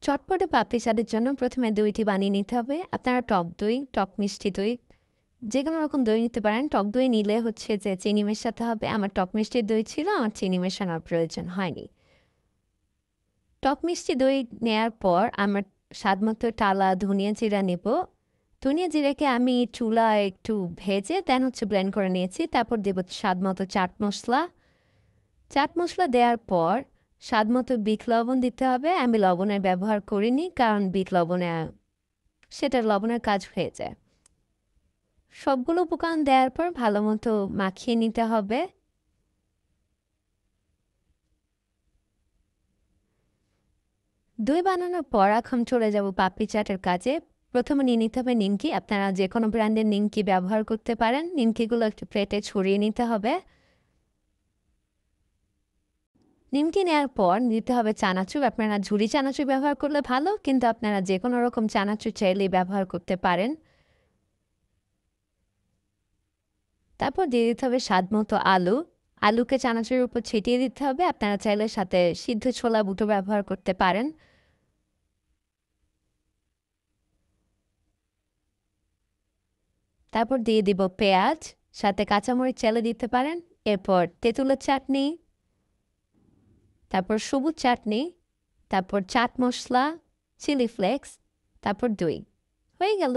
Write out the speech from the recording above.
চটপটে পাপড়ি চাটের জন্য প্রথমে দইটি বানিয়ে নিতে হবে। আপনারা টক দই, টক মিষ্টি দই যেকোনো রকম দই নিতে পারেন। টক দই নিলে হচ্ছে যে চিনি মেশাতে হবে। আমার টক মিষ্টির দই ছিল, আমার চিনি মেশানোর প্রয়োজন হয়নি। টক মিষ্টি দই নেয়ার পর আমার স্বাদমতো টালা ধনিয়া জিরা নেব। ধনিয়া জিরাকে আমি চুলায় একটু ভেজে দেন হচ্ছে ব্লেন্ড করে নিয়েছি। তারপর দেব স্বাদমতো চাট মসলা। চাট মসলা দেওয়ার পর স্বাদমতো বিট লবণ দিতে হবে। আমি লবণের ব্যবহার করিনি, কারণ বিট লবণে সেটা লবণের কাজ হয়ে যায়। সবগুলো উপকরণ দেওয়ার পর ভালো মতো মাখিয়ে নিতে হবে। দই বানানোর পর এখন চলে যাব পাপড়ি চাটের কাজে। প্রথমে নিয়ে নিতে হবে নিমকি। আপনারা যে কোনো ব্র্যান্ডের নিমকি ব্যবহার করতে পারেন। নিমকিগুলো একটু প্লেটে ছড়িয়ে নিতে হবে। নিমকি নেওয়ার পর দিতে হবে চানাচুর। আপনারা ঝুরি চানাচুর ব্যবহার করলে ভালো, কিন্তু আপনারা যে কোনো রকম চানাচুর চাইলেই ব্যবহার করতে পারেন। তারপর দিয়ে দিতে হবে স্বাদমতো আলু। আলুকে চানাচুরের উপর ছিটিয়ে দিতে হবে। আপনারা চাইলে সাথে সিদ্ধ ছোলা বুটো ব্যবহার করতে পারেন। তারপর দিয়ে দিব পেঁয়াজ, সাথে কাঁচামরিচ চাইলে দিতে পারেন। এরপর তেঁতুলের চাটনি, তারপর সবুজ চাটনি, তারপর চাট মশলা, চিলি ফ্লেক্স, তারপর দই। হয়ে গেল।